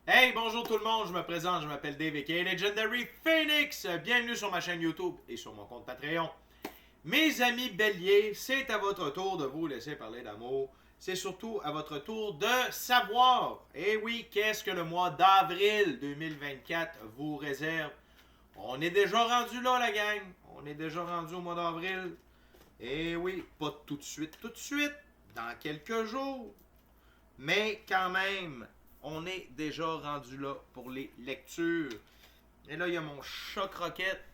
Hey, bonjour tout le monde, je me présente, je m'appelle Dave aka Legendary Phoenix. Bienvenue sur ma chaîne YouTube et sur mon compte Patreon. Mes amis béliers, c'est à votre tour de vous laisser parler d'amour. C'est surtout à votre tour de savoir. Et oui, qu'est-ce que le mois d'avril 2024 vous réserve? On est déjà rendu là, la gang. On est déjà rendu au mois d'avril. Et oui, pas tout de suite, dans quelques jours. Mais quand même, on est déjà rendu là pour les lectures. Et là, il y a mon chat croquette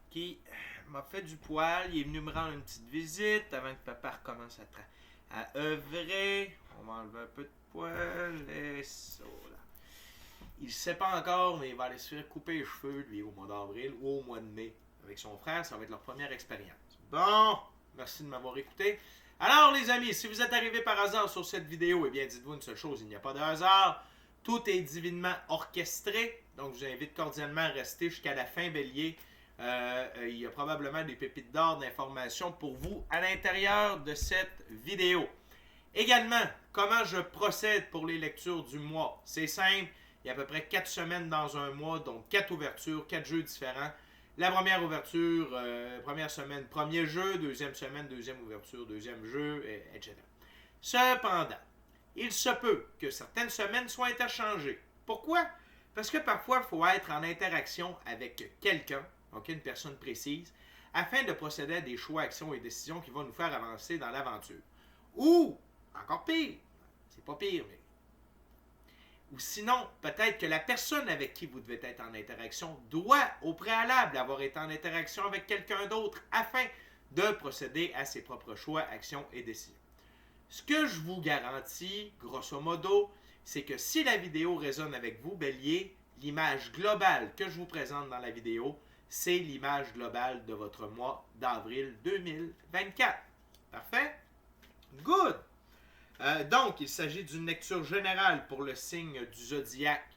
qui m'a fait du poil. Il est venu me rendre une petite visite avant que papa recommence à œuvrer. On va enlever un peu de poil. Et ça, là. Il ne sait pas encore, mais il va aller se faire couper les cheveux, lui, au mois d'avril ou au mois de mai. Avec son frère, ça va être leur première expérience. Bon, merci de m'avoir écouté. Alors les amis, si vous êtes arrivés par hasard sur cette vidéo, eh bien dites-vous une seule chose, il n'y a pas de hasard. Tout est divinement orchestré. Donc je vous invite cordialement à rester jusqu'à la fin, bélier. Il y a probablement des pépites d'or d'informations pour vous à l'intérieur de cette vidéo. Également, comment je procède pour les lectures du mois. C'est simple, il y a à peu près 4 semaines dans un mois, donc 4 ouvertures, 4 jeux différents. La première ouverture, première semaine, premier jeu, deuxième semaine, deuxième ouverture, deuxième jeu, etc. Cependant, il se peut que certaines semaines soient interchangées. Pourquoi? Parce que parfois, il faut être en interaction avec quelqu'un, donc une personne précise, afin de procéder à des choix, actions et décisions qui vont nous faire avancer dans l'aventure. Ou, encore pire, c'est pas pire, mais ou sinon, peut-être que la personne avec qui vous devez être en interaction doit, au préalable, avoir été en interaction avec quelqu'un d'autre afin de procéder à ses propres choix, actions et décisions. Ce que je vous garantis, grosso modo, c'est que si la vidéo résonne avec vous, bélier, l'image globale que je vous présente dans la vidéo, c'est l'image globale de votre mois d'avril 2024. Parfait? Good! Donc, il s'agit d'une lecture générale pour le signe du zodiaque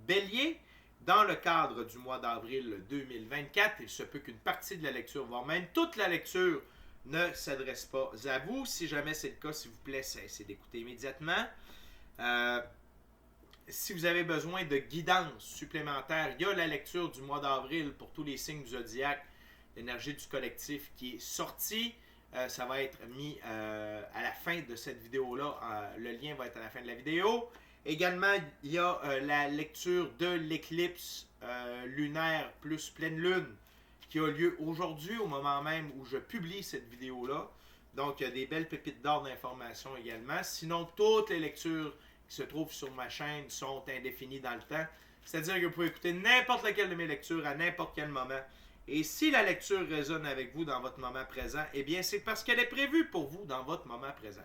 bélier. Dans le cadre du mois d'avril 2024, il se peut qu'une partie de la lecture, voire même toute la lecture, ne s'adresse pas à vous. Si jamais c'est le cas, s'il vous plaît, cessez d'écouter immédiatement. Si vous avez besoin de guidance supplémentaire, il y a la lecture du mois d'avril pour tous les signes du zodiaque, l'énergie du collectif qui est sortie. Ça va être mis à la fin de cette vidéo-là. Le lien va être à la fin de la vidéo. Également, il y a la lecture de l'éclipse lunaire plus pleine lune qui a lieu aujourd'hui, au moment même où je publie cette vidéo-là. Donc, il y a des belles pépites d'or d'informations également. Sinon, toutes les lectures qui se trouvent sur ma chaîne sont indéfinies dans le temps. C'est-à-dire que vous pouvez écouter n'importe laquelle de mes lectures à n'importe quel moment. Et si la lecture résonne avec vous dans votre moment présent, eh bien, c'est parce qu'elle est prévue pour vous dans votre moment présent.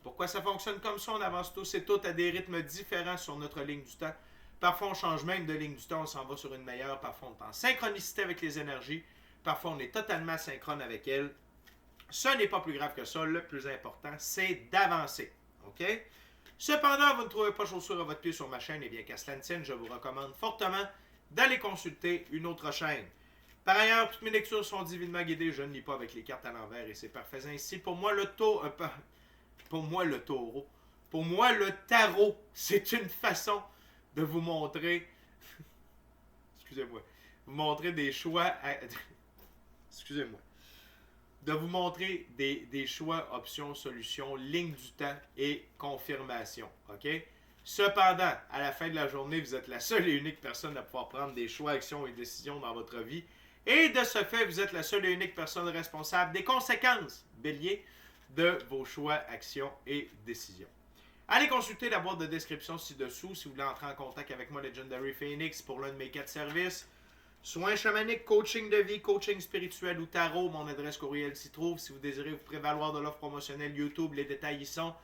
Pourquoi ça fonctionne comme ça? On avance tous et toutes à des rythmes différents sur notre ligne du temps. Parfois, on change même de ligne du temps, on s'en va sur une meilleure. Parfois, on est en synchronicité avec les énergies. Parfois, on est totalement synchrone avec elles. Ce n'est pas plus grave que ça. Le plus important, c'est d'avancer. OK? Cependant, vous ne trouvez pas chaussure à votre pied sur ma chaîne, eh bien, qu'à cela ne tienne, je vous recommande fortement d'aller consulter une autre chaîne. Par ailleurs, toutes mes lectures sont divinement guidées. Je ne lis pas avec les cartes à l'envers et c'est parfait ainsi. Pour moi, le taureau. Pour moi, le tarot, c'est une façon de vous montrer. Excusez-moi. Vous montrer des choix. Excusez-moi. De vous montrer des choix, options, solutions, ligne du temps et confirmation. OK? Cependant, à la fin de la journée, vous êtes la seule et unique personne à pouvoir prendre des choix, actions et décisions dans votre vie. Et de ce fait, vous êtes la seule et unique personne responsable des conséquences, bélier, de vos choix, actions et décisions. Allez consulter la boîte de description ci-dessous si vous voulez entrer en contact avec moi, Legendary Phoenix, pour l'un de mes 4 services. Soins chamaniques, coaching de vie, coaching spirituel ou tarot, mon adresse courriel s'y trouve. Si vous désirez vous prévaloir de l'offre promotionnelle YouTube, les détails y sont.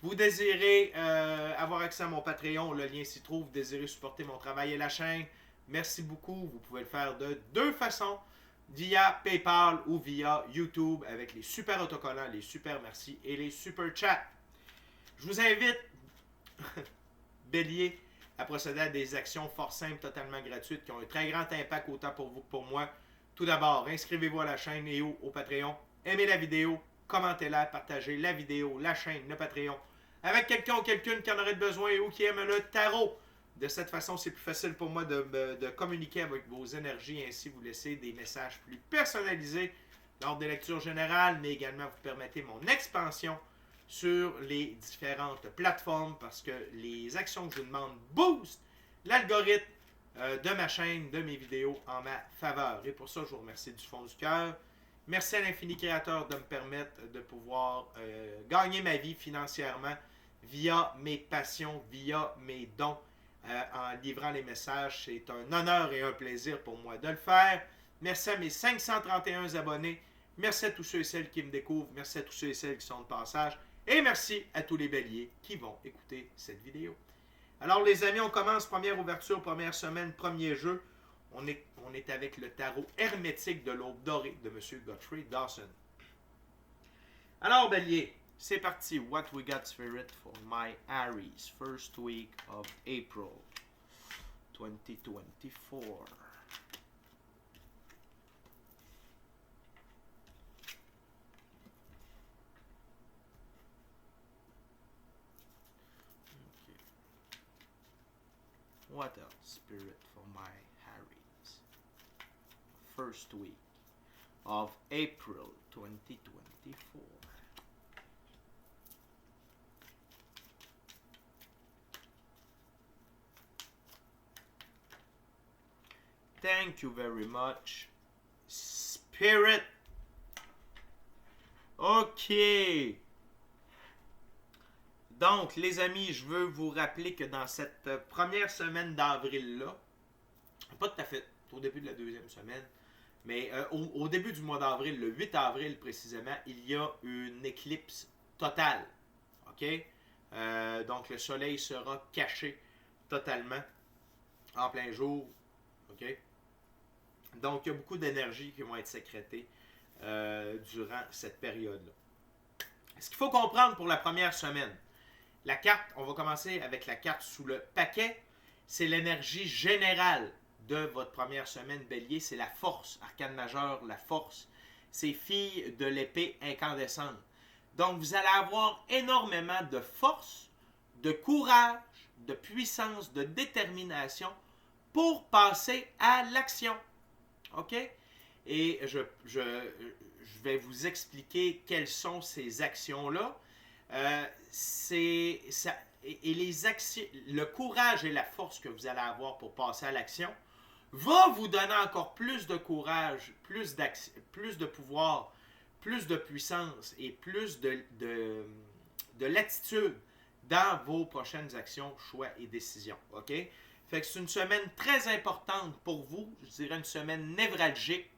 Vous désirez avoir accès à mon Patreon, le lien s'y trouve. Vous désirez supporter mon travail et la chaîne, merci beaucoup. Vous pouvez le faire de 2 façons, via PayPal ou via YouTube avec les super autocollants, les super merci et les super chats. Je vous invite, bélier, à procéder à des actions fort simples, totalement gratuites, qui ont un très grand impact autant pour vous que pour moi. Tout d'abord, inscrivez-vous à la chaîne et au Patreon. Aimez la vidéo, commentez-la, partagez la vidéo, la chaîne, le Patreon, avec quelqu'un ou quelqu'une qui en aurait besoin ou qui aime le tarot. De cette façon, c'est plus facile pour moi de communiquer avec vos énergies et ainsi vous laisser des messages plus personnalisés lors des lectures générales, mais également vous permettez mon expansion sur les différentes plateformes parce que les actions que je vous demande boostent l'algorithme de ma chaîne, de mes vidéos en ma faveur. Et pour ça, je vous remercie du fond du cœur. Merci à l'Infini Créateur de me permettre de pouvoir gagner ma vie financièrement via mes passions, via mes dons, en livrant les messages. C'est un honneur et un plaisir pour moi de le faire. Merci à mes 531 abonnés. Merci à tous ceux et celles qui me découvrent. Merci à tous ceux et celles qui sont de passage. Et merci à tous les béliers qui vont écouter cette vidéo. Alors les amis, on commence. Première ouverture, première semaine, premier jeu. On est avec le tarot hermétique de l'aube dorée de M. Godfrey Dawson. Alors bélier, c'est parti. What we got spirit for my Aries, first week of April 2024. What else, spirit, for my Harry's first week of April 2024? Thank you very much, spirit. OK. Donc, les amis, je veux vous rappeler que dans cette première semaine d'avril-là, pas tout à fait au début de la deuxième semaine, mais au début du mois d'avril, le 8 avril précisément, il y a une éclipse totale. OK? Donc, le soleil sera caché totalement en plein jour. OK? Donc, il y a beaucoup d'énergie qui vont être sécrétées durant cette période-là. Ce qu'il faut comprendre pour la première semaine, la carte, on va commencer avec la carte sous le paquet. C'est l'énergie générale de votre première semaine bélier. C'est la force, arcane majeure, la force. C'est fille de l'épée incandescente. Donc, vous allez avoir énormément de force, de courage, de puissance, de détermination pour passer à l'action. OK? Et je vais vous expliquer quelles sont ces actions-là. Le courage et la force que vous allez avoir pour passer à l'action va vous donner encore plus de courage, plus de pouvoir, plus de puissance et plus de latitude dans vos prochaines actions, choix et décisions. OK? Fait que c'est une semaine très importante pour vous, je dirais une semaine névralgique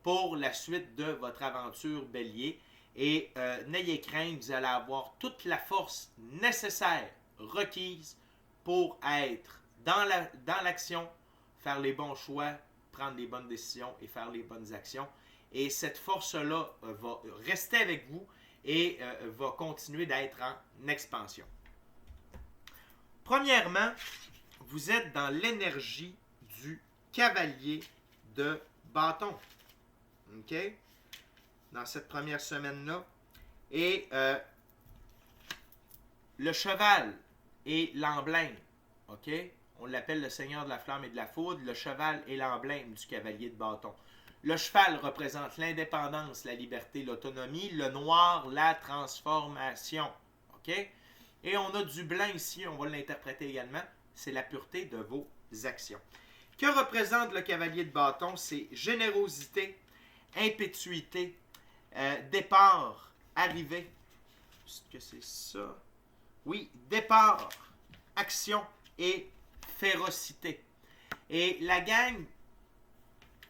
pour la suite de votre aventure bélier. Et n'ayez crainte, vous allez avoir toute la force nécessaire, requise pour être dans l'action, faire les bons choix, prendre les bonnes décisions et faire les bonnes actions. Et cette force-là va rester avec vous et va continuer d'être en expansion. Premièrement, vous êtes dans l'énergie du cavalier de bâton. OK? Dans cette première semaine-là. Et le cheval est l'emblème. OK? On l'appelle le Seigneur de la flamme et de la foudre. Le cheval est l'emblème du cavalier de bâton. Le cheval représente l'indépendance, la liberté, l'autonomie. Le noir, la transformation. OK? Et on a du blanc ici, on va l'interpréter également. C'est la pureté de vos actions. Que représente le cavalier de bâton? C'est générosité, impétuité, départ, arrivée. Est-ce que c'est ça? Oui, départ, action et férocité. Et la gang,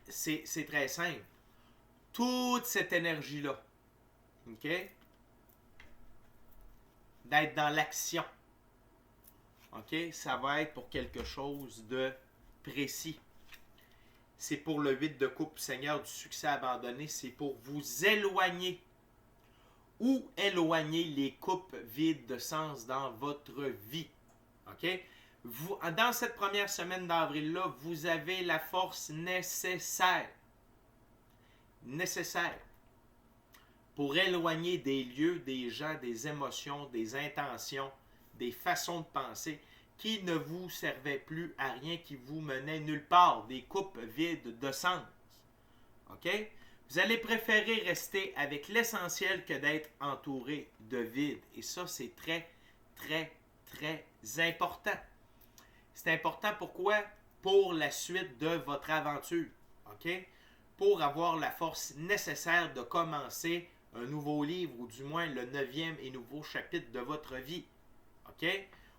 c'est très simple. Toute cette énergie-là, OK? D'être dans l'action. OK? Ça va être pour quelque chose de précis. C'est pour le 8 de coupe, Seigneur du succès abandonné. C'est pour vous éloigner. Ou éloigner les coupes vides de sens dans votre vie. OK? Dans cette première semaine d'avril-là, vous avez la force nécessaire. Nécessaire. Pour éloigner des lieux, des gens, des émotions, des intentions, des façons de penser qui ne vous servaient plus à rien, qui vous menaient nulle part, des coupes vides de sens. OK? Vous allez préférer rester avec l'essentiel que d'être entouré de vide. Et ça, c'est très, très, très important. C'est important pourquoi? Pour la suite de votre aventure. OK? Pour avoir la force nécessaire de commencer un nouveau livre, ou du moins le 9e et nouveau chapitre de votre vie. OK?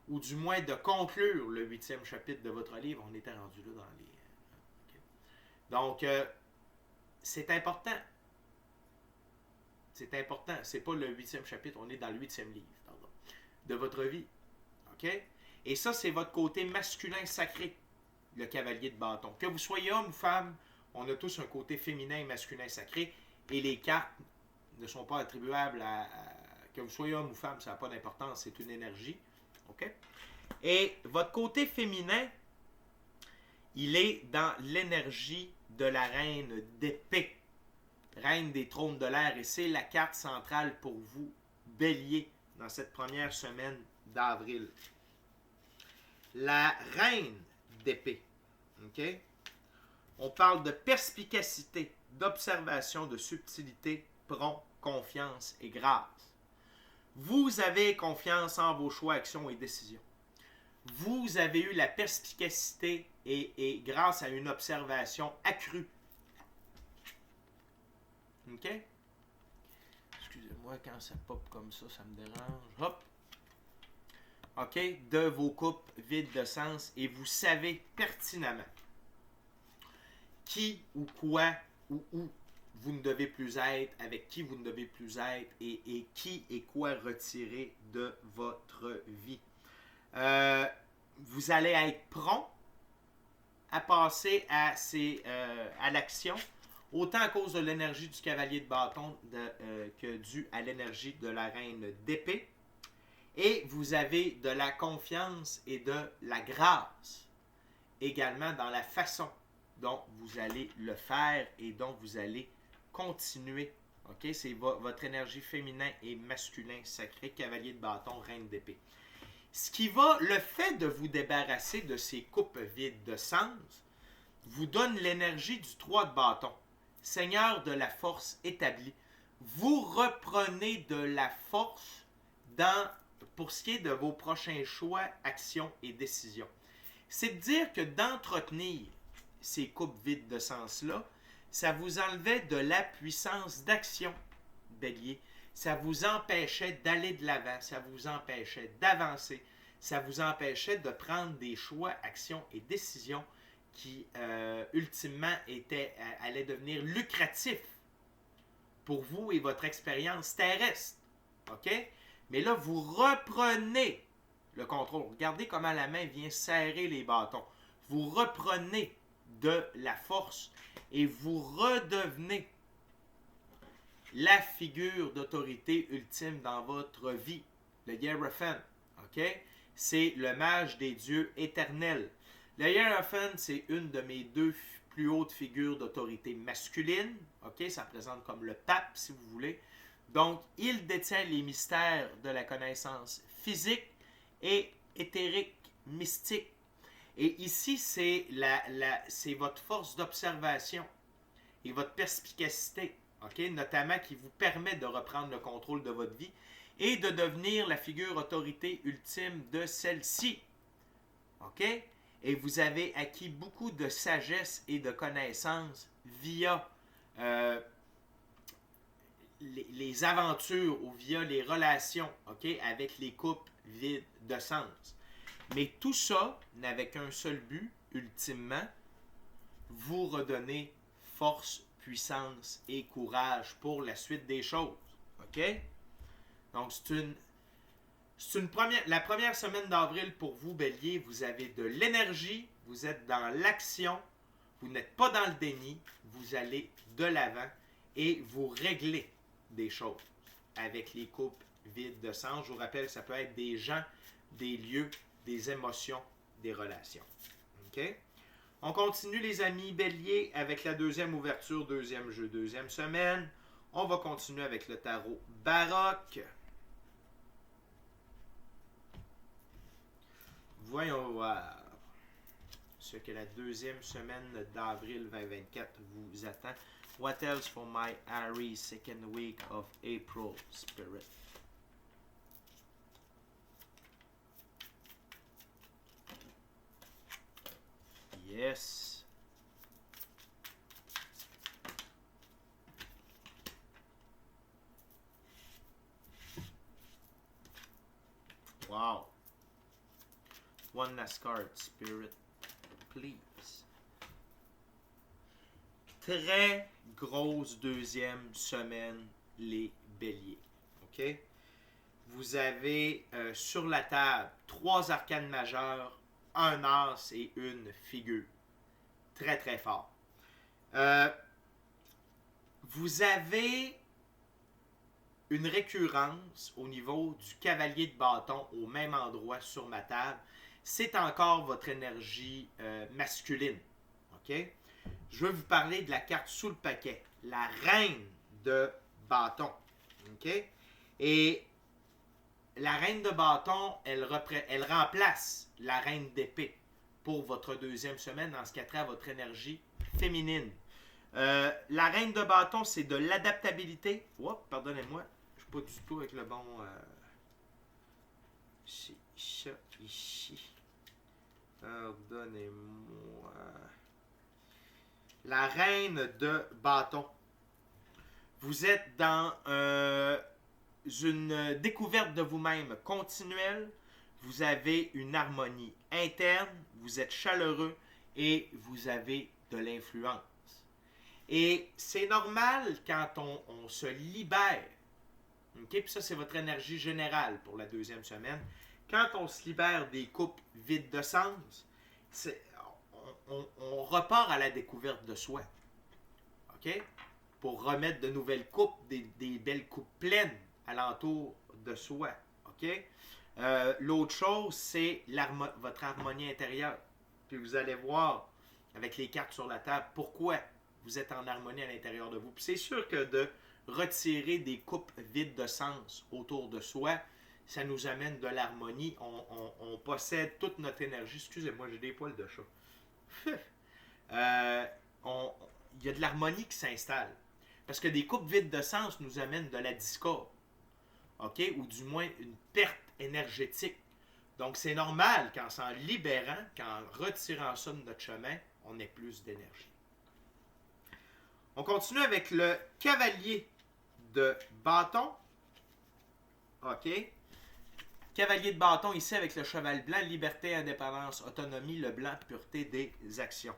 Ou du moins de conclure le 8e chapitre de votre livre. On était rendu là dans les... OK. Donc, c'est important. C'est important. C'est pas le 8e chapitre, on est dans le 8e livre, pardon, de votre vie. OK? Et ça, c'est votre côté masculin sacré, le cavalier de bâton. Que vous soyez homme ou femme, on a tous un côté féminin et masculin sacré. Et les cartes ne sont pas attribuables que vous soyez homme ou femme, ça n'a pas d'importance, c'est une énergie. OK? Et votre côté féminin, il est dans l'énergie de la reine d'épée, reine des trônes de l'air. Et c'est la carte centrale pour vous, Bélier, dans cette première semaine d'avril. La reine d'épée. OK? On parle de perspicacité, d'observation, de subtilité, prompt, confiance et grâce. Vous avez confiance en vos choix, actions et décisions. Vous avez eu la perspicacité et grâce à une observation accrue. OK? Excusez-moi, quand ça pop comme ça me dérange. Hop! OK? De vos coupes vides de sens et vous savez pertinemment qui ou quoi ou où vous ne devez plus être, avec qui vous ne devez plus être et qui et quoi retirer de votre vie. Vous allez être prompt à passer à l'action, autant à cause de l'énergie du cavalier de bâton que dû à l'énergie de la reine d'épée. Et vous avez de la confiance et de la grâce également dans la façon dont vous allez le faire et dont vous allez continuer. OK? C'est votre énergie féminin et masculin sacré, cavalier de bâton, reine d'épée. Le fait de vous débarrasser de ces coupes vides de sens, vous donne l'énergie du 3 de bâton, Seigneur de la force établie. Vous reprenez de la force pour ce qui est de vos prochains choix, actions et décisions. C'est de dire que d'entretenir ces coupes vides de sens-là, ça vous enlevait de la puissance d'action, Bélier. Ça vous empêchait d'aller de l'avant, ça vous empêchait d'avancer, ça vous empêchait de prendre des choix, actions et décisions qui, ultimement, allaient devenir lucratifs pour vous et votre expérience terrestre. OK? Mais là, vous reprenez le contrôle. Regardez comment la main vient serrer les bâtons. Vous reprenez de la force et vous redevenez la figure d'autorité ultime dans votre vie, le Hiérophant. OK? C'est le mage des dieux éternels. Le Hiérophant, c'est une de mes 2 plus hautes figures d'autorité masculine. OK? Ça présente comme le pape, si vous voulez. Donc, il détient les mystères de la connaissance physique et éthérique, mystique. Et ici, c'est votre force d'observation et votre perspicacité, okay? Notamment qui vous permet de reprendre le contrôle de votre vie et de devenir la figure autorité ultime de celle-ci. OK? Et vous avez acquis beaucoup de sagesse et de connaissances via les aventures ou via les relations, okay, avec les coupes vides de sens. Mais tout ça n'avait qu'un seul but, ultimement, vous redonner force, puissance et courage pour la suite des choses. OK? Donc, la première semaine d'avril pour vous, Bélier, vous avez de l'énergie, vous êtes dans l'action, vous n'êtes pas dans le déni, vous allez de l'avant et vous réglez des choses avec les coupes vides de sens. Je vous rappelle, ça peut être des gens, des lieux, des émotions, des relations. OK? On continue, les amis Bélier, avec la deuxième ouverture, deuxième jeu, deuxième semaine. On va continuer avec le tarot baroque. Voyons voir ce que la deuxième semaine d'avril 2024 vous attend. What else for my Aries second week of April, Spirit? Yes. Wow. One last card, Spirit, please. Très grosse deuxième semaine, les béliers. OK? Vous avez sur la table 3 arcanes majeures, un as et une figure. Très, très fort. Vous avez une récurrence au niveau du cavalier de bâton au même endroit sur ma table. C'est encore votre énergie masculine. OK? Je vais vous parler de la carte sous le paquet. La reine de bâton. OK? Et la reine de bâton, elle remplace la reine d'épée pour votre deuxième semaine dans ce qui a trait à votre énergie féminine. La reine de bâton, c'est de l'adaptabilité. Oups, pardonnez-moi, je ne suis pas du tout avec le bon... C'est ça ici. Pardonnez-moi. La reine de bâton. Vous êtes dans une découverte de vous-même continuelle. Vous avez une harmonie interne. Vous êtes chaleureux et vous avez de l'influence. Et c'est normal quand on se libère. OK? Puis ça, c'est votre énergie générale pour la deuxième semaine. Quand on se libère des coupes vides de sens, on repart à la découverte de soi. OK? Pour remettre de nouvelles coupes, des belles coupes pleines alentour de soi. OK? L'autre chose, c'est votre harmonie intérieure. Puis vous allez voir, avec les cartes sur la table, pourquoi vous êtes en harmonie à l'intérieur de vous. Puis c'est sûr que de retirer des coupes vides de sens autour de soi, ça nous amène de l'harmonie. On possède toute notre énergie. Excusez-moi, j'ai des poils de chat. Il y a de l'harmonie qui s'installe. Parce que des coupes vides de sens nous amènent de la discorde. OK? Ou du moins une perte énergétique. Donc c'est normal qu'en s'en libérant, qu'en retirant ça de notre chemin, on ait plus d'énergie. On continue avec le cavalier de bâton. OK? Cavalier de bâton ici avec le cheval blanc, liberté, indépendance, autonomie, le blanc, pureté des actions.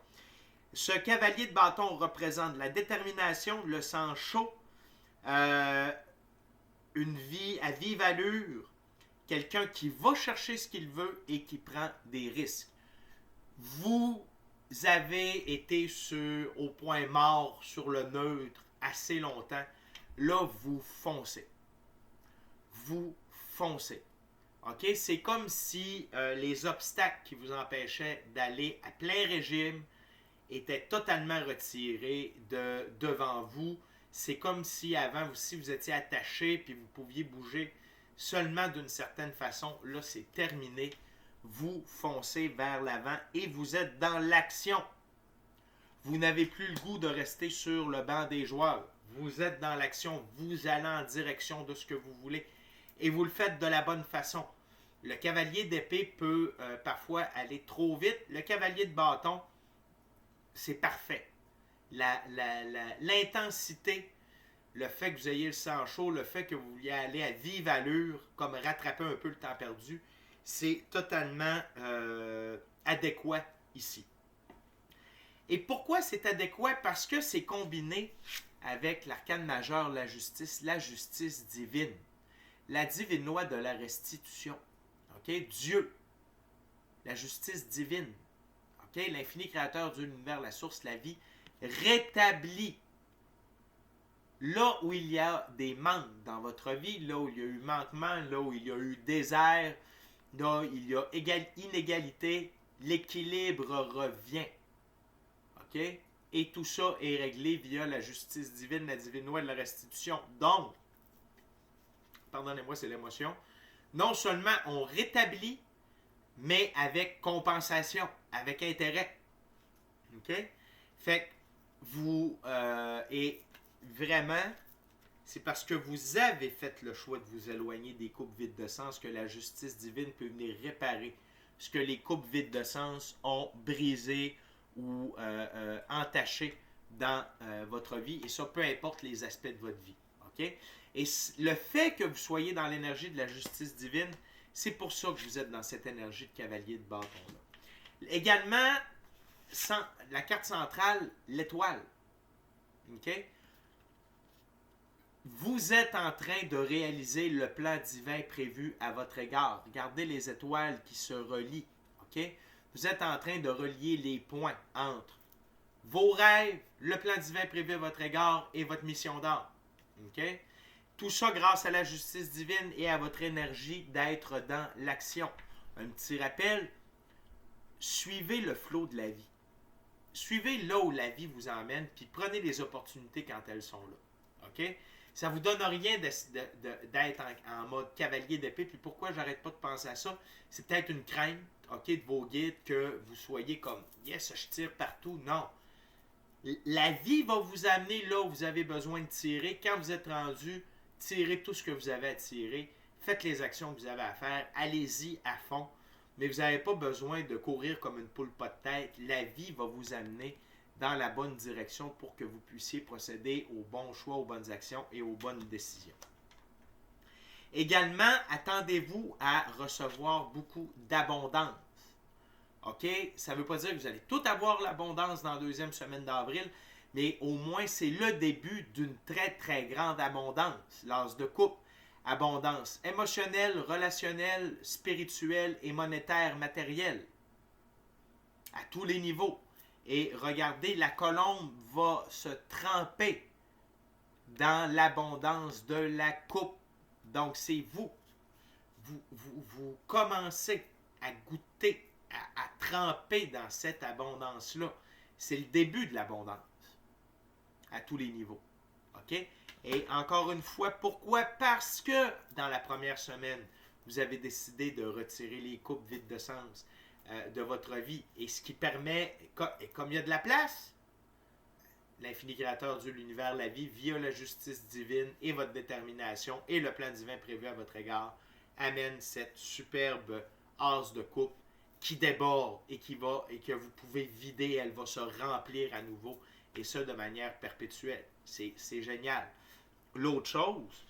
Ce cavalier de bâton représente la détermination, le sang chaud, une vie à vive allure, quelqu'un qui va chercher ce qu'il veut et qui prend des risques. Vous avez été au point mort sur le neutre assez longtemps. Là, vous foncez. Vous foncez. OK? C'est comme si les obstacles qui vous empêchaient d'aller à plein régime étaient totalement retirés devant vous. C'est comme si avant, si vous étiez attaché puis vous pouviez bouger seulement d'une certaine façon. Là, c'est terminé. Vous foncez vers l'avant et vous êtes dans l'action. Vous n'avez plus le goût de rester sur le banc des joueurs. Vous êtes dans l'action. Vous allez en direction de ce que vous voulez. Et vous le faites de la bonne façon. Le cavalier d'épée peut parfois aller trop vite. Le cavalier de bâton, c'est parfait. L'intensité, le fait que vous ayez le sang chaud, le fait que vous vouliez aller à vive allure, comme rattraper un peu le temps perdu, c'est totalement adéquat ici. Et pourquoi c'est adéquat? Parce que c'est combiné avec l'arcane majeure, la justice divine. La divine loi de la restitution. Okay? Dieu. La justice divine. Okay? L'infini créateur de l'univers, la source, la vie, rétablit. Là où il y a des manques dans votre vie, là où il y a eu manquement, là où il y a eu désert, là où il y a inégalité, l'équilibre revient. OK? Et tout ça est réglé via la justice divine, la divine loi de la restitution. Donc, pardonnez-moi, c'est l'émotion. Non seulement on rétablit mais avec compensation, avec intérêt. OK? Fait que vous, et vraiment, c'est parce que vous avez fait le choix de vous éloigner des coupes vides de sens que la justice divine peut venir réparer ce que les coupes vides de sens ont brisé ou entaché dans votre vie. Et ça, peu importe les aspects de votre vie. OK? Et le fait que vous soyez dans l'énergie de la justice divine, c'est pour ça que vous êtes dans cette énergie de cavalier de bâton-là. Également, la carte centrale, l'étoile. OK? Vous êtes en train de réaliser le plan divin prévu à votre égard. Regardez les étoiles qui se relient. OK? Vous êtes en train de relier les points entre vos rêves, le plan divin prévu à votre égard et votre mission d'âme. OK? Tout ça grâce à la justice divine et à votre énergie d'être dans l'action. Un petit rappel, suivez le flot de la vie. Suivez là où la vie vous emmène, puis prenez les opportunités quand elles sont là. OK? Ça ne vous donne rien d'être en mode cavalier d'épée. Puis pourquoi j'arrête pas de penser à ça? C'est peut-être une crainte, OK, de vos guides que vous soyez comme « Yes, je tire partout ». Non. La vie va vous amener là où vous avez besoin de tirer. Quand vous êtes rendu, tirez tout ce que vous avez à tirer. Faites les actions que vous avez à faire. Allez-y à fond. Mais vous n'avez pas besoin de courir comme une poule pas de tête. La vie va vous amener dans la bonne direction pour que vous puissiez procéder aux bons choix, aux bonnes actions et aux bonnes décisions. Également, attendez-vous à recevoir beaucoup d'abondance. OK? Ça ne veut pas dire que vous allez tout avoir l'abondance dans la deuxième semaine d'avril, mais au moins c'est le début d'une très très grande abondance. L'as de coupe, abondance émotionnelle, relationnelle, spirituelle et monétaire, matérielle. À tous les niveaux. Et regardez, la colombe va se tremper dans l'abondance de la coupe. Donc, c'est vous. Vous commencez à goûter, à tremper dans cette abondance-là. C'est le début de l'abondance. À tous les niveaux. OK? Et encore une fois, pourquoi? Parce que dans la première semaine, vous avez décidé de retirer les coupes vides de sens de votre vie. Et ce qui permet, comme il y a de la place, l'infini créateur, Dieu, l'univers, la vie, via la justice divine et votre détermination et le plan divin prévu à votre égard, amène cette superbe as de coupe qui déborde et que vous pouvez vider, elle va se remplir à nouveau, et ça de manière perpétuelle. C'est génial. L'autre chose,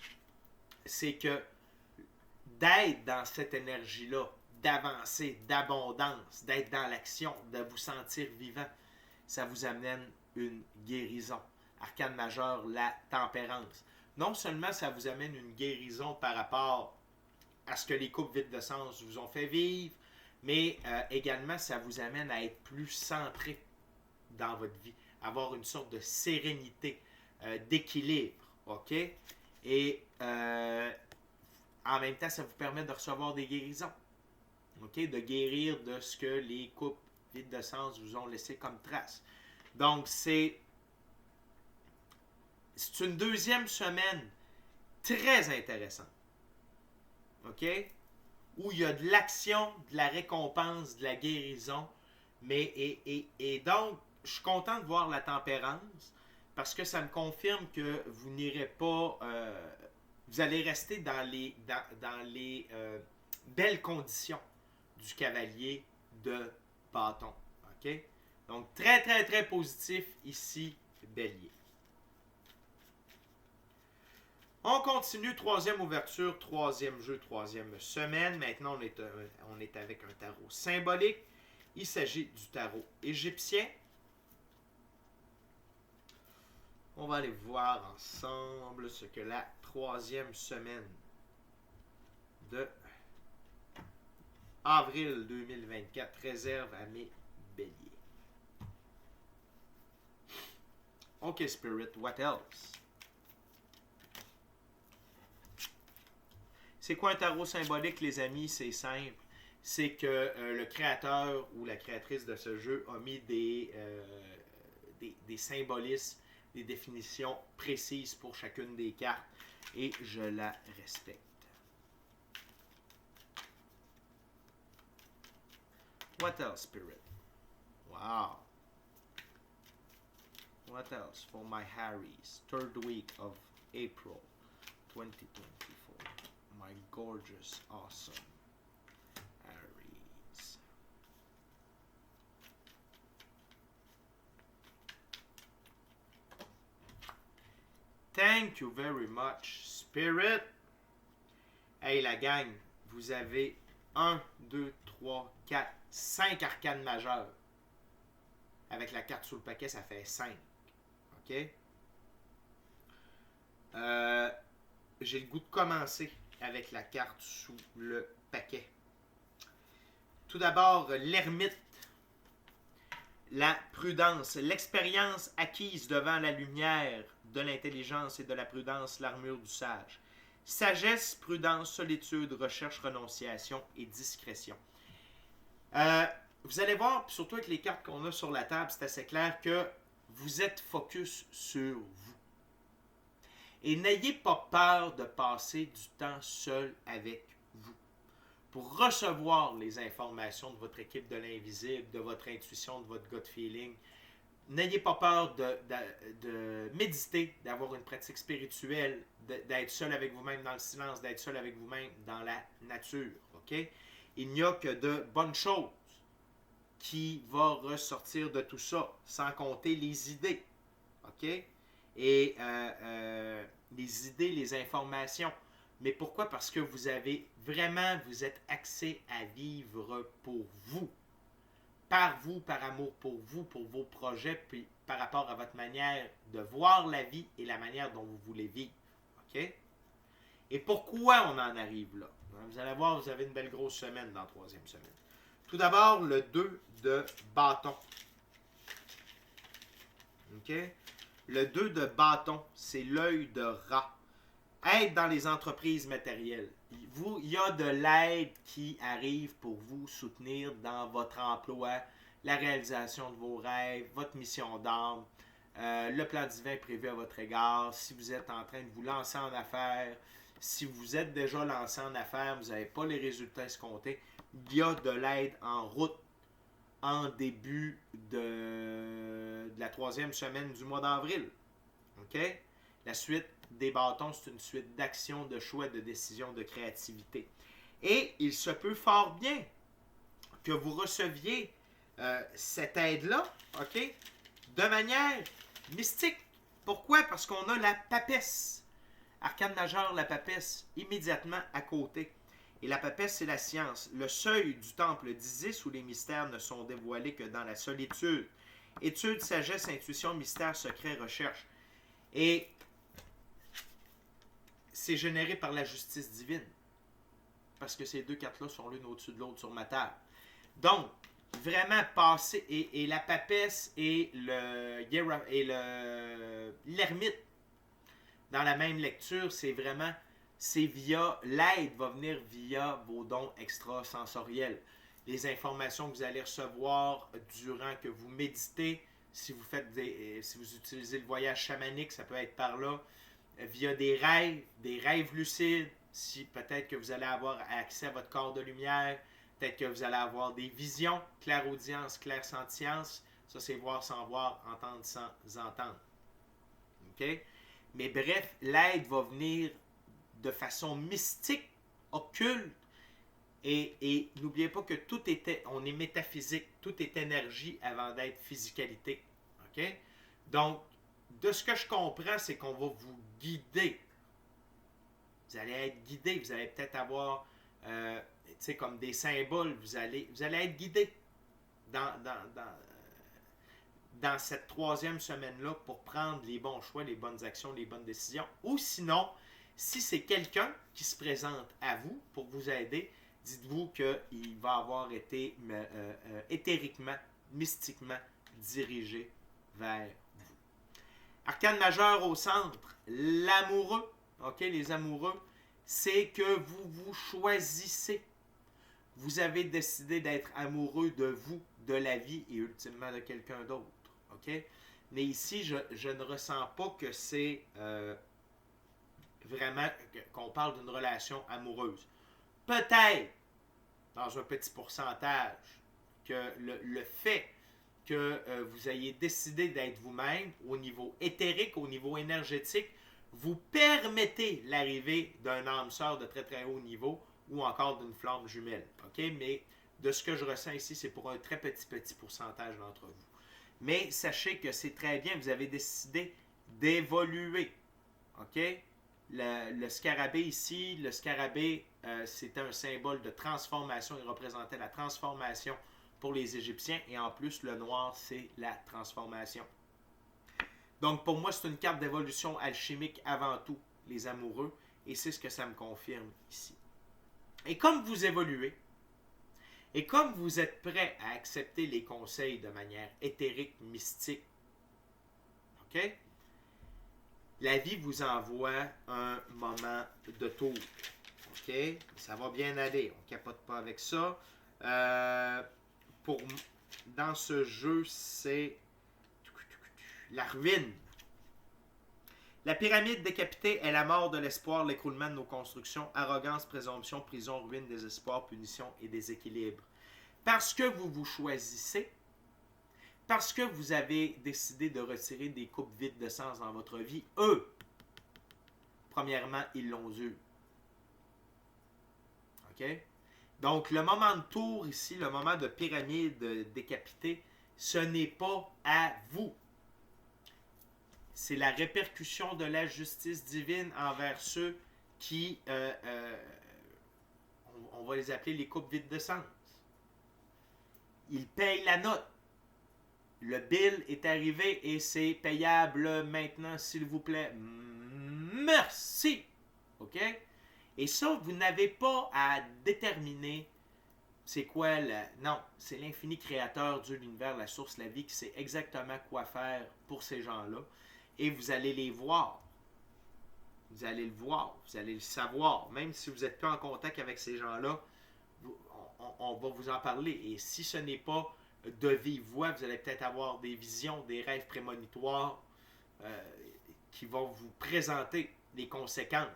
c'est que d'être dans cette énergie-là, d'avancer, d'abondance, d'être dans l'action, de vous sentir vivant, ça vous amène une guérison. Arcane majeur, la tempérance. Non seulement ça vous amène une guérison par rapport à ce que les coupes vides de sens vous ont fait vivre, mais également ça vous amène à être plus centré dans votre vie, avoir une sorte de sérénité, d'équilibre, OK? Et en même temps, ça vous permet de recevoir des guérisons. OK? De guérir de ce que les coupes vides de sens vous ont laissé comme trace. Donc, c'est une deuxième semaine très intéressante. OK? Où il y a de l'action, de la récompense, de la guérison. Mais, et donc, je suis content de voir la tempérance parce que ça me confirme que vous n'irez pas... vous allez rester dans les belles conditions du cavalier de bâton. OK? Donc, très, très, très positif ici, Bélier. On continue, troisième ouverture, troisième jeu, troisième semaine. Maintenant, on est avec un tarot symbolique. Il s'agit du tarot égyptien. On va aller voir ensemble ce que la troisième semaine de avril 2024 réserve à mes béliers. OK, Spirit, what else? C'est quoi un tarot symbolique, les amis? C'est simple. C'est que le créateur ou la créatrice de ce jeu a mis des symbolismes, des définitions précises pour chacune des cartes et je la respecte. What else, Spirit? Wow. What else for my Harrys? Third week of April 2024. My gorgeous, awesome Harrys. Thank you very much, Spirit. Hey, la gang, vous avez 1, 2, 3, 4, 5 arcanes majeures. Avec la carte sous le paquet, ça fait 5. OK? J'ai le goût de commencer avec la carte sous le paquet. Tout d'abord, l'ermite. La prudence, l'expérience acquise devant la lumière de l'intelligence et de la prudence, l'armure du sage. Sagesse, prudence, solitude, recherche, renonciation et discrétion. Vous allez voir, surtout avec les cartes qu'on a sur la table, c'est assez clair que vous êtes focus sur vous. Et n'ayez pas peur de passer du temps seul avec vous pour recevoir les informations de votre équipe de l'invisible, de votre intuition, de votre gut feeling. N'ayez pas peur de méditer, d'avoir une pratique spirituelle, d'être seul avec vous-même dans le silence, d'être seul avec vous-même dans la nature. Okay? Il n'y a que de bonnes choses qui vont ressortir de tout ça, sans compter les idées. OK? Et les idées, les informations. Mais pourquoi? Parce que vous êtes axé à vivre pour vous. Par vous, par amour pour vous, pour vos projets, puis par rapport à votre manière de voir la vie et la manière dont vous voulez vivre. OK? Et pourquoi on en arrive là? Vous allez voir, vous avez une belle grosse semaine dans la 3e semaine. Tout d'abord, le 2 de bâton. OK? Le 2 de bâton, c'est l'œil de rat. Aide dans les entreprises matérielles. Il y a de l'aide qui arrive pour vous soutenir dans votre emploi, la réalisation de vos rêves, votre mission d'âme, le plan divin prévu à votre égard. Si vous êtes en train de vous lancer en affaires, si vous êtes déjà lancé en affaires, vous n'avez pas les résultats escomptés, il y a de l'aide en route en début de la 3e semaine du mois d'avril. OK? La suite des bâtons, c'est une suite d'actions, de choix, de décisions, de créativité. Et il se peut fort bien que vous receviez cette aide-là, OK, de manière mystique. Pourquoi? Parce qu'on a la papesse. Arcane majeur, la papesse, immédiatement à côté. Et la papesse, c'est la science. Le seuil du temple d'Isis où les mystères ne sont dévoilés que dans la solitude. Étude, sagesse, intuition, mystère, secret, recherche. Et c'est généré par la justice divine. Parce que ces deux cartes-là sont l'une au-dessus de l'autre sur ma table. Donc, vraiment passer, et la papesse et l'ermite dans la même lecture, c'est vraiment, l'aide va venir via vos dons extrasensoriels. Les informations que vous allez recevoir durant que vous méditez, si vous utilisez le voyage chamanique, ça peut être par là, via des rêves lucides, si peut-être que vous allez avoir accès à votre corps de lumière, peut-être que vous allez avoir des visions, clairaudience, clairsentience, ça c'est voir sans voir, entendre sans entendre. OK? Mais bref, l'aide va venir de façon mystique, occulte, et n'oubliez pas que on est métaphysique, tout est énergie avant d'être physicalité. OK? Donc, de ce que je comprends, c'est qu'on va vous guider. Vous allez être guidé, vous allez peut-être avoir comme des symboles, vous allez être guidé dans cette 3e semaine-là pour prendre les bons choix, les bonnes actions, les bonnes décisions. Ou sinon, si c'est quelqu'un qui se présente à vous pour vous aider, dites-vous qu'il va avoir été éthériquement, mystiquement dirigé vers vous. Arcane majeur au centre, l'amoureux. OK, les amoureux, c'est que vous choisissez. Vous avez décidé d'être amoureux de vous, de la vie et ultimement de quelqu'un d'autre. OK? Mais ici, je ne ressens pas que c'est vraiment qu'on parle d'une relation amoureuse. Peut-être, dans un petit pourcentage, que le fait que vous ayez décidé d'être vous-même au niveau éthérique, au niveau énergétique, vous permettez l'arrivée d'un âme sœur de très très haut niveau ou encore d'une flamme jumelle. OK? Mais de ce que je ressens ici, c'est pour un très petit pourcentage d'entre vous. Mais sachez que c'est très bien, vous avez décidé d'évoluer. OK? Le scarabée ici, le scarabée, c'était un symbole de transformation. Il représentait la transformation pour les Égyptiens. Et en plus, le noir, c'est la transformation. Donc, pour moi, c'est une carte d'évolution alchimique avant tout, les amoureux. Et c'est ce que ça me confirme ici. Et comme vous évoluez, et comme vous êtes prêt à accepter les conseils de manière éthérique, mystique, OK? La vie vous envoie un moment de tour. OK? Ça va bien aller. On ne capote pas avec ça. Dans ce jeu, c'est la ruine. La pyramide décapitée est la mort de l'espoir, l'écroulement de nos constructions, arrogance, présomption, prison, ruine, désespoir, punition et déséquilibre. Parce que vous vous choisissez, parce que vous avez décidé de retirer des coupes vides de sens dans votre vie, eux, premièrement, ils l'ont eu. OK? Donc, le moment de tour ici, le moment de pyramide décapitée, ce n'est pas à vous. C'est la répercussion de la justice divine envers ceux qui, on va les appeler les coupes vides de sens. Ils payent la note. Le bill est arrivé et c'est payable maintenant, s'il vous plaît. Merci. OK? Et ça, vous n'avez pas à déterminer c'est quoi le... Non, c'est l'infini créateur, Dieu, l'univers, la source, la vie, qui sait exactement quoi faire pour ces gens-là. Et vous allez les voir. Vous allez le voir, vous allez le savoir. Même si vous n'êtes pas en contact avec ces gens-là, on va vous en parler. Et si ce n'est pas de vive voix, vous allez peut-être avoir des visions, des rêves prémonitoires qui vont vous présenter les conséquences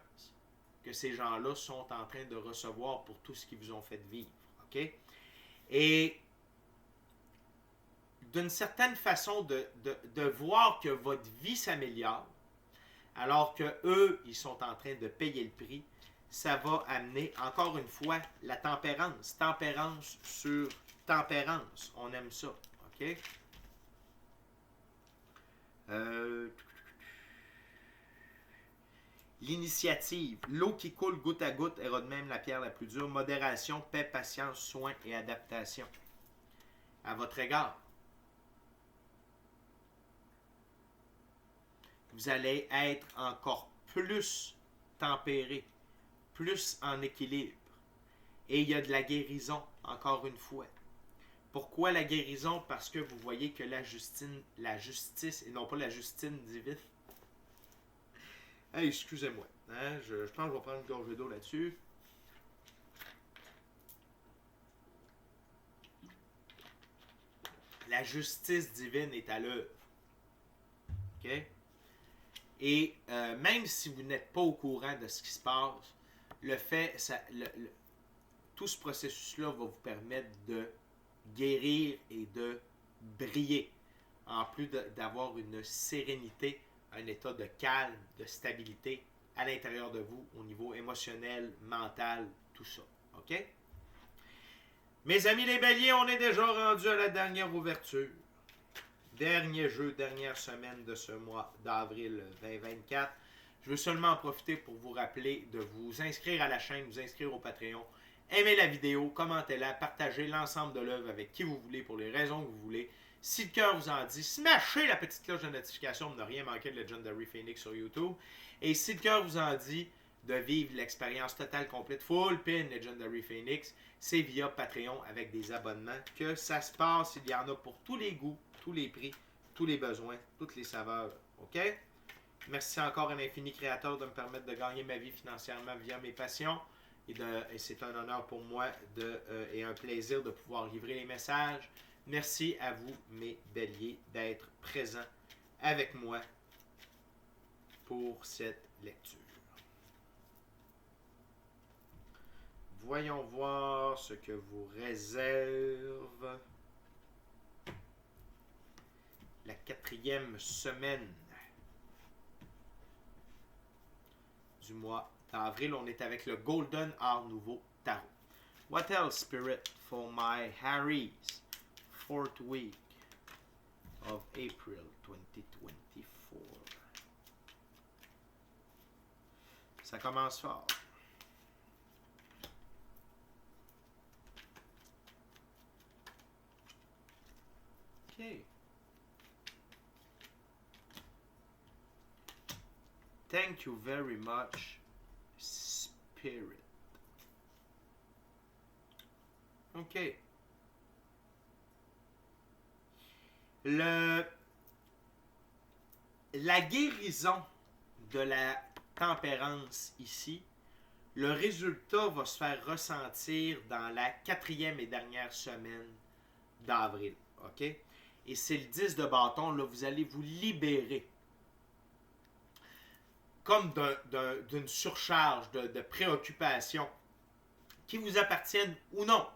que ces gens-là sont en train de recevoir pour tout ce qu'ils vous ont fait vivre. OK? Et d'une certaine façon de voir que votre vie s'améliore, alors que eux, ils sont en train de payer le prix, ça va amener, encore une fois, la tempérance. Tempérance sur tempérance. On aime ça. OK? L'initiative. L'eau qui coule goutte à goutte érode même la pierre la plus dure. Modération, paix, patience, soin et adaptation. À votre égard. Vous allez être encore plus tempéré, plus en équilibre. Et il y a de la guérison, encore une fois. Pourquoi la guérison? Parce que vous voyez que la justice, et non pas la justine divine. Hey, excusez-moi. Hein, je pense que je vais prendre une gorgée d'eau là-dessus. La justice divine est à l'œuvre. OK? Et même si vous n'êtes pas au courant de ce qui se passe, tout ce processus-là va vous permettre de guérir et de briller, en plus d'avoir une sérénité, un état de calme, de stabilité à l'intérieur de vous, au niveau émotionnel, mental, tout ça. OK? Mes amis les béliers, on est déjà rendu à la dernière ouverture. Dernier jeu, dernière semaine de ce mois d'avril 2024. Je veux seulement en profiter pour vous rappeler de vous inscrire à la chaîne, vous inscrire au Patreon, aimer la vidéo, commentez-la, partagez l'ensemble de l'œuvre avec qui vous voulez, pour les raisons que vous voulez. Si le cœur vous en dit, smashez la petite cloche de notification pour ne rien manquer de Legendary Phoenix sur YouTube. Et si le cœur vous en dit de vivre l'expérience totale, complète, full pin Legendary Phoenix, c'est via Patreon avec des abonnements que ça se passe. Il y en a pour tous les goûts, tous les prix, tous les besoins, toutes les saveurs. OK? Merci encore à l'infini créateur de me permettre de gagner ma vie financièrement via mes passions. Et c'est un honneur pour moi et un plaisir de pouvoir livrer les messages. Merci à vous, mes béliers, d'être présents avec moi pour cette lecture. Voyons voir ce que vous réserve 4e semaine du mois d'avril. On est avec le Golden Art Nouveau Tarot. What else, Spirit, for my Harry's 4th week of April 2024? Ça commence fort. OK. Thank you very much, Spirit. OK. La guérison de la tempérance ici, le résultat va se faire ressentir dans la 4e et dernière semaine d'avril. OK? Et c'est le 10 de bâton, là, vous allez vous libérer comme d'une surcharge de préoccupations qui vous appartiennent ou non.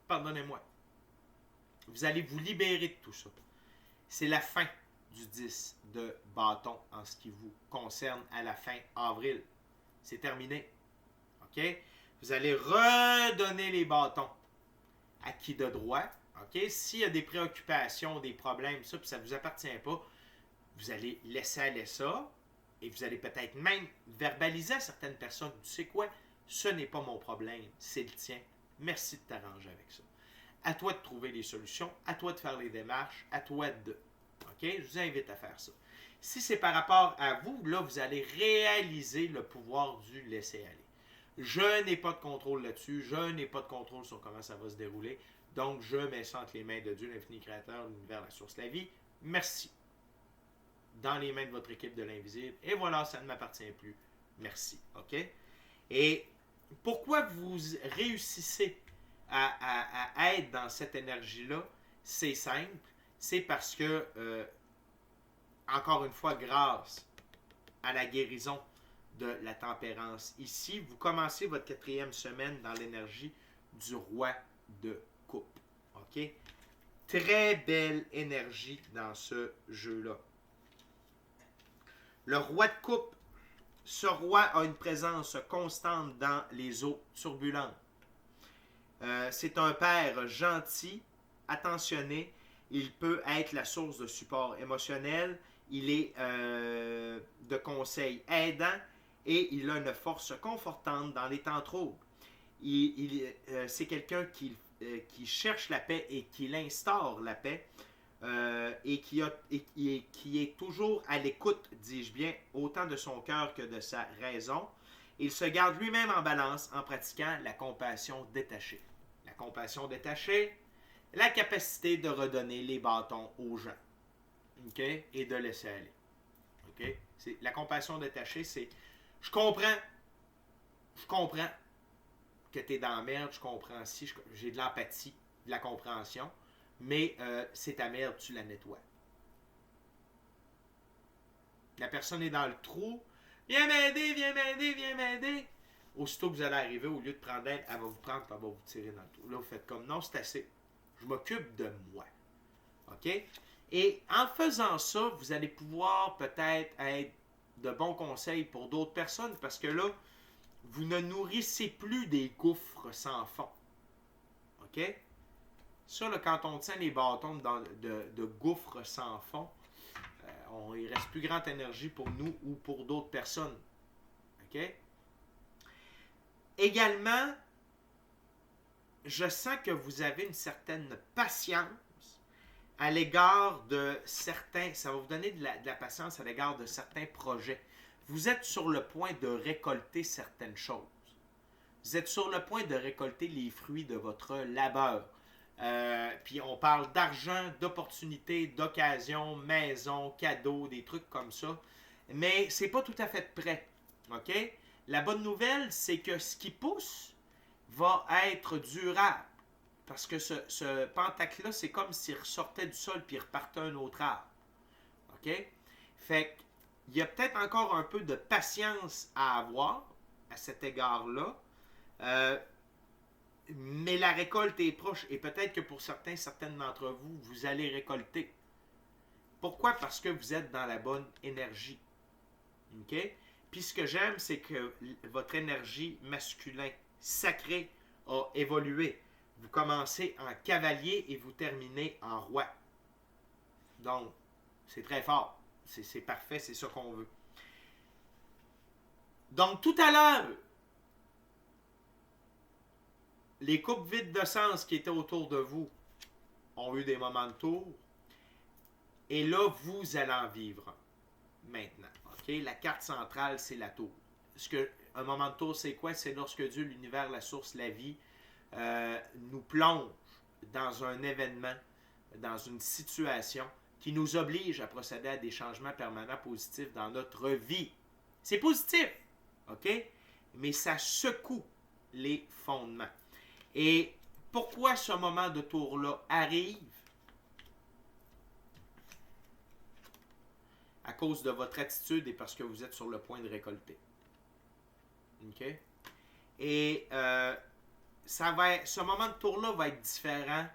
Pardonnez-moi. Vous allez vous libérer de tout ça. C'est la fin du 10 de bâton en ce qui vous concerne à la fin avril. C'est terminé. OK? Vous allez redonner les bâtons à qui de droit. OK? S'il y a des préoccupations, des problèmes, ça, puis ça ne vous appartient pas, vous allez laisser aller ça. Et vous allez peut-être même verbaliser à certaines personnes, tu sais quoi, ce n'est pas mon problème, c'est le tien. Merci de t'arranger avec ça. À toi de trouver les solutions, à toi de faire les démarches, à toi de... OK? Je vous invite à faire ça. Si c'est par rapport à vous, là, vous allez réaliser le pouvoir du laisser-aller. Je n'ai pas de contrôle là-dessus, je n'ai pas de contrôle sur comment ça va se dérouler. Donc, je mets ça entre les mains de Dieu, l'infini créateur, l'univers, la source, la vie. Merci. Dans les mains de votre équipe de l'invisible. Et voilà, ça ne m'appartient plus. Merci. OK? Et pourquoi vous réussissez à être dans cette énergie-là? C'est simple. C'est parce que, encore une fois, grâce à la guérison de la tempérance ici, vous commencez votre 4e semaine dans l'énergie du roi de coupe. OK? Très belle énergie dans ce jeu-là. Le roi de coupe, ce roi a une présence constante dans les eaux turbulentes. C'est un père gentil, attentionné. Il peut être la source de support émotionnel. Il est de conseils aidants et il a une force confortante dans les temps troubles. C'est quelqu'un qui cherche la paix et qui instaure la paix. Et qui est toujours à l'écoute, dis-je bien, autant de son cœur que de sa raison. Il se garde lui-même en balance en pratiquant la compassion détachée. La compassion détachée, la capacité de redonner les bâtons aux gens. OK? Et de laisser aller. OK? La compassion détachée, c'est je comprends que tu es dans la merde, je comprends si, j'ai de l'empathie, de la compréhension. Mais c'est ta merde, tu la nettoies. La personne est dans le trou. Viens m'aider, viens m'aider, viens m'aider. Aussitôt que vous allez arriver, au lieu de prendre l'aide, elle va vous prendre et elle va vous tirer dans le trou. Là, vous faites comme non, c'est assez. Je m'occupe de moi. OK? Et en faisant ça, vous allez pouvoir peut-être être de bons conseils pour d'autres personnes parce que là, vous ne nourrissez plus des gouffres sans fond. OK? Ça, là, quand on tient les bâtons de gouffres sans fond, il ne reste plus grande énergie pour nous ou pour d'autres personnes. OK? Également, je sens que vous avez une certaine patience à l'égard de certains... Ça va vous donner de la patience à l'égard de certains projets. Vous êtes sur le point de récolter certaines choses. Vous êtes sur le point de récolter les fruits de votre labeur. Puis on parle d'argent, d'opportunités, d'occasions, maisons, cadeaux, des trucs comme ça. Mais c'est pas tout à fait prêt. OK? La bonne nouvelle, c'est que ce qui pousse va être durable. Parce que ce pentacle-là, c'est comme s'il ressortait du sol puis il repartait un autre arbre. OK? Fait qu'il y a peut-être encore un peu de patience à avoir à cet égard-là. Mais la récolte est proche et peut-être que pour certaines d'entre vous, vous allez récolter. Pourquoi? Parce que vous êtes dans la bonne énergie. OK? Puis ce que j'aime, c'est que votre énergie masculine sacrée a évolué. Vous commencez en cavalier et vous terminez en roi. Donc, c'est très fort. C'est parfait, c'est ça qu'on veut. Donc, tout à l'heure, les coupes vides de sens qui étaient autour de vous ont eu des moments de tour. Et là, vous allez en vivre un maintenant. Okay? La carte centrale, c'est la tour. Un moment de tour, c'est quoi? C'est lorsque Dieu, l'univers, la source, la vie, nous plonge dans un événement, dans une situation qui nous oblige à procéder à des changements permanents positifs dans notre vie. C'est positif, OK? Mais ça secoue les fondements. Et pourquoi ce moment de tour-là arrive? À cause de votre attitude et parce que vous êtes sur le point de récolter. OK? Et ce moment de tour-là va être différent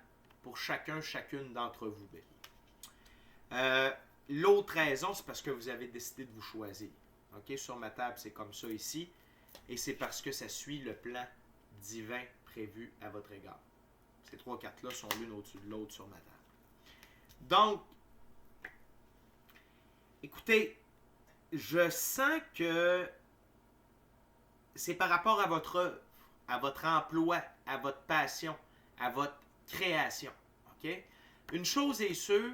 pour chacune d'entre vous, Bélier. L'autre raison, c'est parce que vous avez décidé de vous choisir. OK? Sur ma table, c'est comme ça ici. Et c'est parce que ça suit le plan divin prévu à votre égard. Ces trois cartes-là sont l'une au-dessus de l'autre sur ma table. Donc, écoutez, je sens que c'est par rapport à votre œuvre, à votre emploi, à votre passion, à votre création. OK? Une chose est sûre,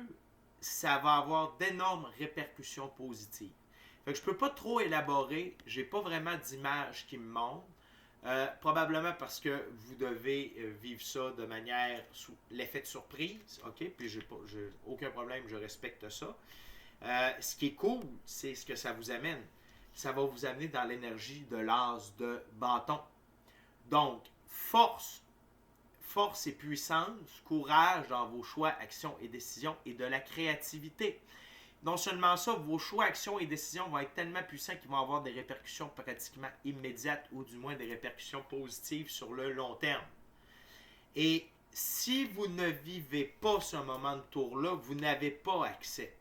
ça va avoir d'énormes répercussions positives. Fait que je ne peux pas trop élaborer, je n'ai pas vraiment d'image qui me montre. Probablement parce que vous devez vivre ça de manière sous l'effet de surprise. OK? Puis j'ai aucun problème, je respecte ça. Ce qui est cool, c'est ce que ça vous amène. Ça va vous amener dans l'énergie de l'as de bâton. Donc, force et puissance, courage dans vos choix, actions et décisions et de la créativité. Non seulement ça, vos choix, actions et décisions vont être tellement puissants qu'ils vont avoir des répercussions pratiquement immédiates ou du moins des répercussions positives sur le long terme. Et si vous ne vivez pas ce moment de tour-là, vous n'avez pas accès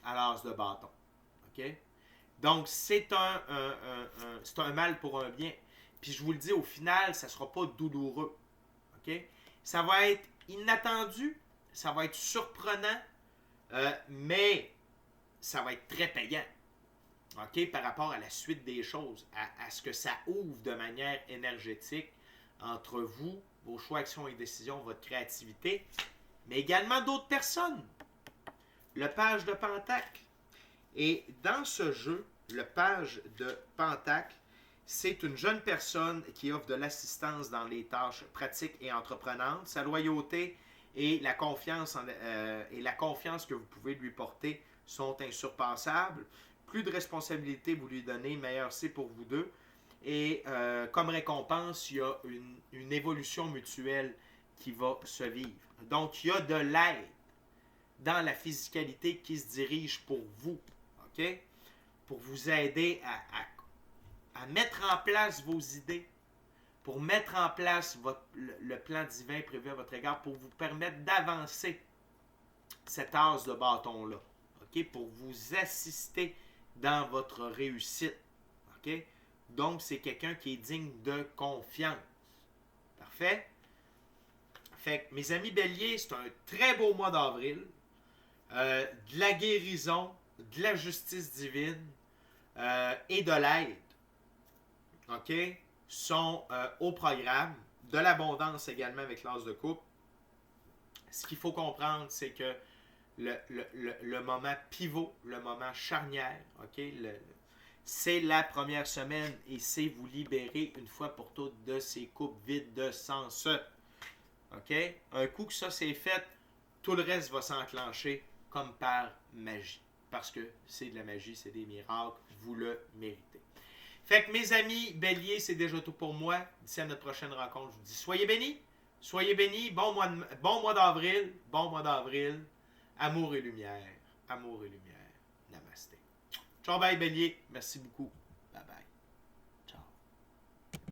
à l'as de bâton. OK? Donc, c'est un mal pour un bien. Puis je vous le dis, au final, ça ne sera pas douloureux. OK? Ça va être inattendu, ça va être surprenant, mais ça va être très payant. OK? Par rapport à la suite des choses, à ce que ça ouvre de manière énergétique entre vous, vos choix, actions et décisions, votre créativité, mais également d'autres personnes. Le page de Pentacle. Et dans ce jeu, le page de Pentacle, c'est une jeune personne qui offre de l'assistance dans les tâches pratiques et entreprenantes. Sa loyauté et la confiance que vous pouvez lui porter sont insurpassables. Plus de responsabilités vous lui donnez, meilleur c'est pour vous deux. Et comme récompense, il y a une évolution mutuelle qui va se vivre. Donc, il y a de l'aide dans la physicalité qui se dirige pour vous. OK? Pour vous aider à mettre en place vos idées, pour mettre en place le plan divin prévu à votre égard, pour vous permettre d'avancer cette as de bâton-là. OK? Pour vous assister dans votre réussite. OK? Donc, c'est quelqu'un qui est digne de confiance. Parfait? Fait que, mes amis béliers, c'est un très beau mois d'avril. De la guérison, de la justice divine et de l'aide, OK, sont au programme. De l'abondance également avec l'as de coupe. Ce qu'il faut comprendre, c'est que le moment pivot, le moment charnière, OK, c'est la première semaine et c'est vous libérer une fois pour toutes de ces coupes vides de sens. OK? Un coup que ça c'est fait, tout le reste va s'enclencher comme par magie. Parce que c'est de la magie, c'est des miracles, vous le méritez. Fait que mes amis béliers, c'est déjà tout pour moi. D'ici à notre prochaine rencontre, je vous dis soyez bénis, bon mois d'avril, amour et lumière, namasté. Ciao bye bélier, merci beaucoup.